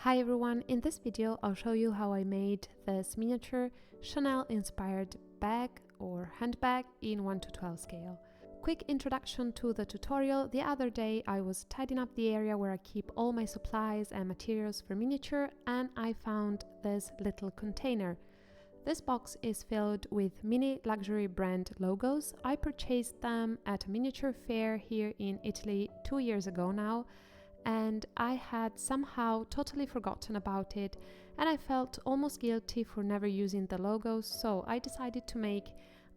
Hi everyone, in this video I'll show you how I made this miniature Chanel inspired bag or handbag in 1:12 scale. Quick introduction to the tutorial. The other day I was tidying up the area where I keep all my supplies and materials for miniature, and I found this little container. This box is filled with mini luxury brand logos. I purchased them at a miniature fair here in Italy 2 years ago now, and I had somehow totally forgotten about it, and I felt almost guilty for never using the logos, so I decided to make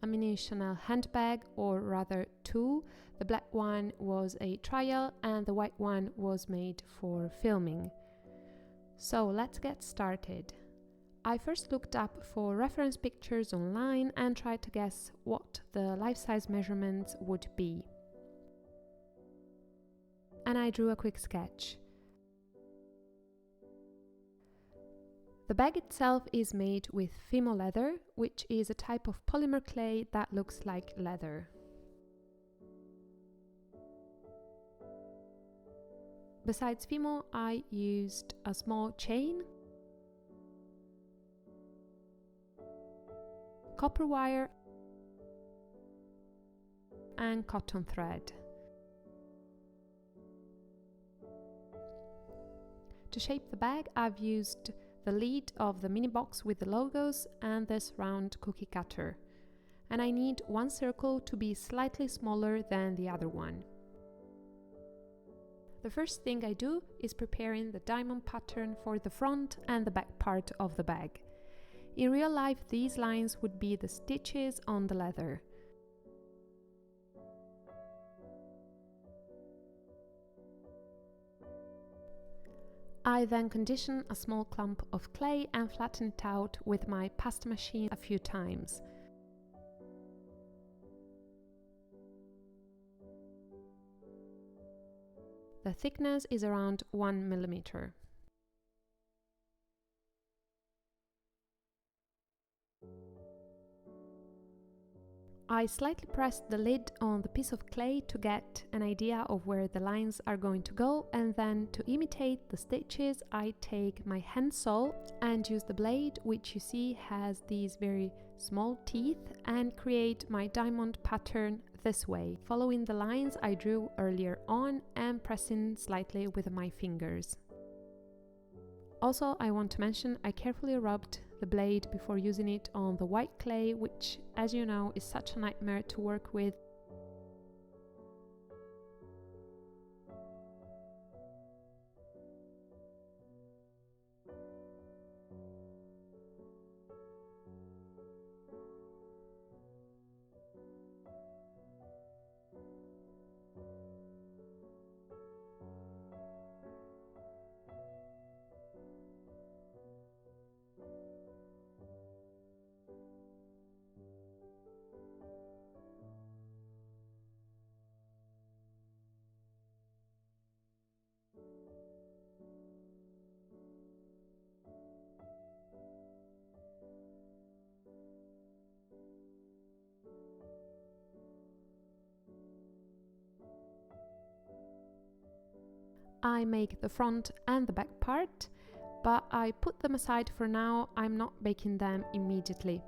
a mini Chanel handbag, or rather two. The black one was a trial and the white one was made for filming. So let's get started. I first looked up for reference pictures online and tried to guess what the life-size measurements would be. And I drew a quick sketch. The bag itself is made with Fimo leather, which is a type of polymer clay that looks like leather. Besides Fimo, I used a small chain, copper wire, and cotton thread. To shape the bag, I've used the lid of the mini box with the logos and this round cookie cutter. And I need one circle to be slightly smaller than the other one. The first thing I do is preparing the diamond pattern for the front and the back part of the bag. In real life, these lines would be the stitches on the leather. I then condition a small clump of clay and flatten it out with my pasta machine a few times. The thickness is around 1 millimeter. I slightly pressed the lid on the piece of clay to get an idea of where the lines are going to go, and then to imitate the stitches I take my hand saw and use the blade, which you see has these very small teeth, and create my diamond pattern this way, following the lines I drew earlier on and pressing slightly with my fingers. Also, I want to mention I carefully rubbed the blade before using it on the white clay, which, as you know, is such a nightmare to work with. I make the front and the back part, but I put them aside for now. I'm not baking them immediately.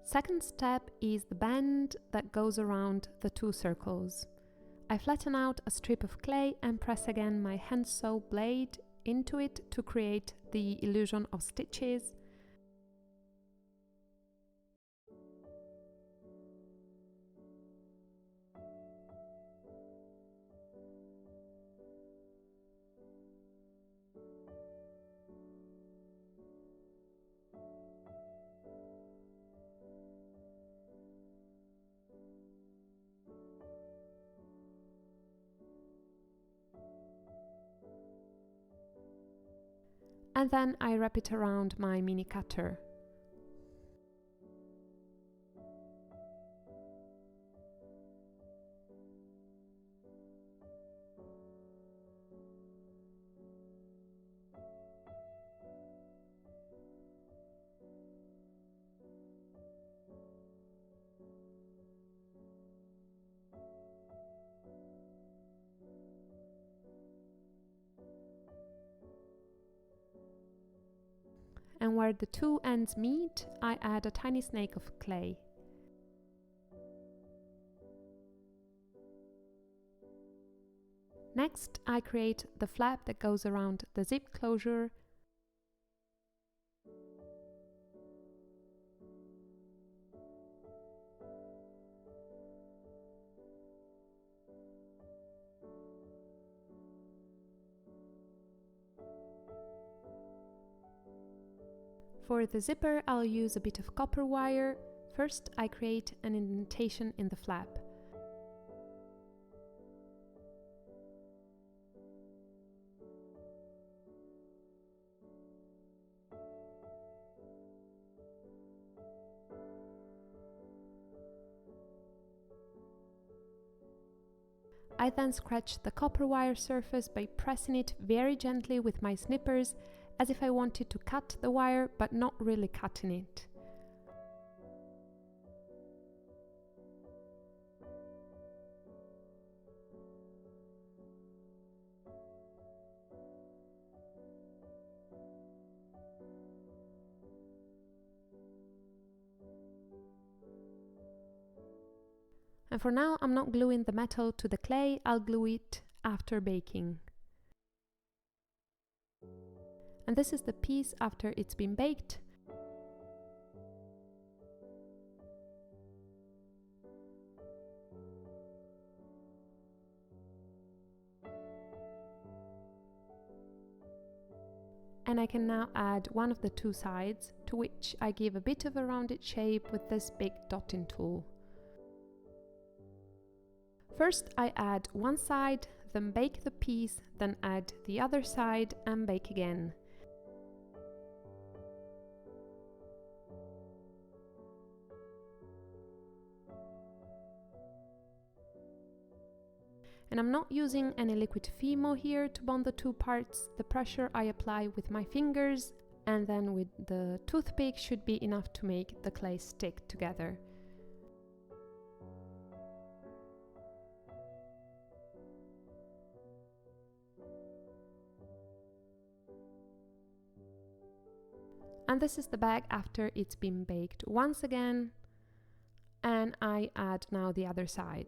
Second step is the band that goes around the two circles. I flatten out a strip of clay and press again my hand saw blade into it to create the illusion of stitches. And then I wrap it around my mini cutter. and where the two ends meet, I add a tiny snake of clay. Next, I create the flap that goes around the zip closure. For the zipper, I'll use a bit of copper wire. First, I create an indentation in the flap. I then scratch the copper wire surface by pressing it very gently with my snippers, as if I wanted to cut the wire, but not really cutting it. And for now, I'm not gluing the metal to the clay, I'll glue it after baking. And this is the piece after it's been baked. And I can now add one of the two sides, to which I give a bit of a rounded shape with this big dotting tool. First I add one side, then bake the piece, then add the other side and bake again. And I'm not using any liquid Fimo here to bond the two parts. The pressure I apply with my fingers and then with the toothpick should be enough to make the clay stick together. And this is the bag after it's been baked once again, and I add now the other side.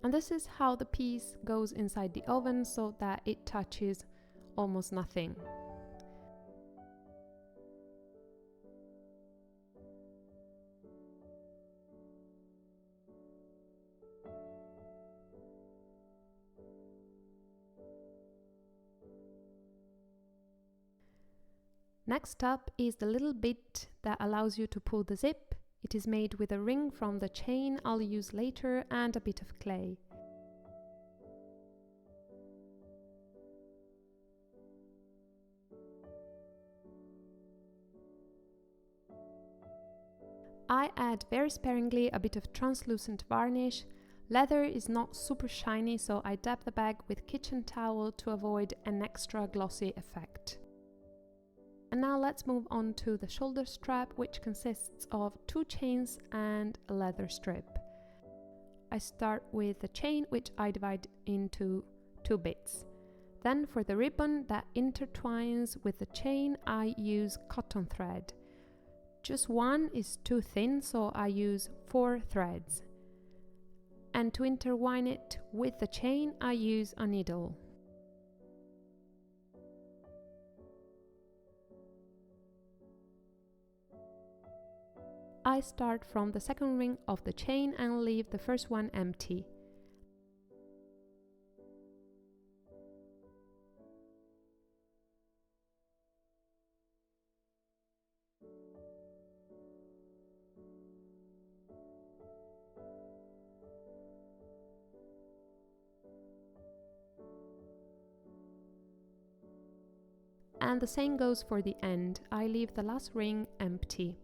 And this is how the piece goes inside the oven so that it touches almost nothing. Next up is the little bit that allows you to pull the zip. It is made with a ring from the chain I'll use later and a bit of clay. I add very sparingly a bit of translucent varnish. Leather is not super shiny, so I dab the bag with kitchen towel to avoid an extra glossy effect. And now let's move on to the shoulder strap, which consists of 2 chains and a leather strip. I start with the chain, which I divide into 2 bits. Then for the ribbon that intertwines with the chain, I use cotton thread. Just one is too thin, so I use 4 threads. And to intertwine it with the chain, I use a needle. I start from the second ring of the chain and leave the first one empty. And the same goes for the end. I leave the last ring empty.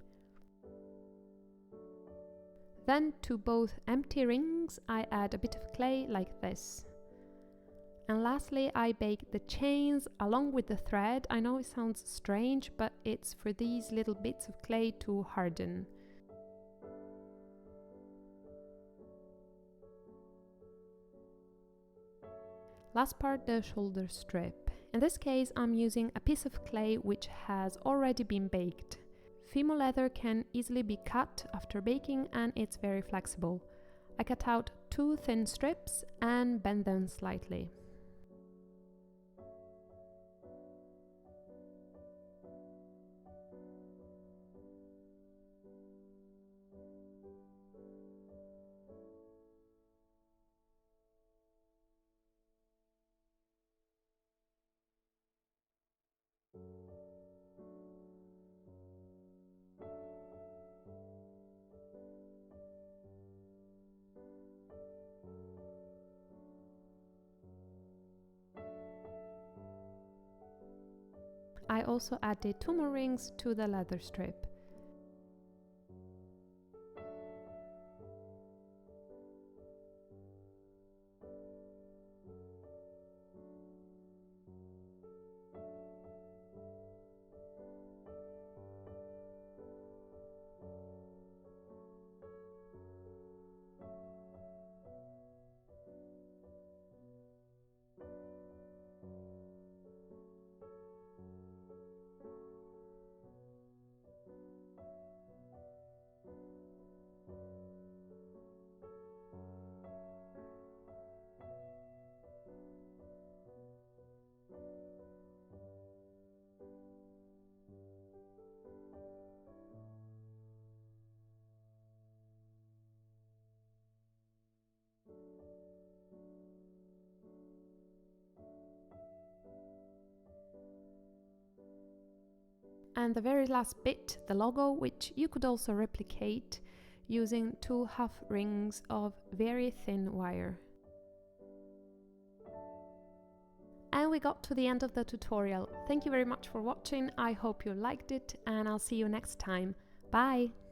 Then to both empty rings I add a bit of clay like this. And lastly, I baked the chains along with the thread. I know it sounds strange, but it's for these little bits of clay to harden. Last part, the shoulder strip. In this case, I'm using a piece of clay which has already been baked. Fimo leather can easily be cut after baking and it's very flexible. I cut out 2 thin strips and bend them slightly. I also added 2 more rings to the leather strip. And the very last bit, the logo, which you could also replicate using 2 half rings of very thin wire. And we got to the end of the tutorial. Thank you very much for watching. I hope you liked it and I'll see you next time. Bye!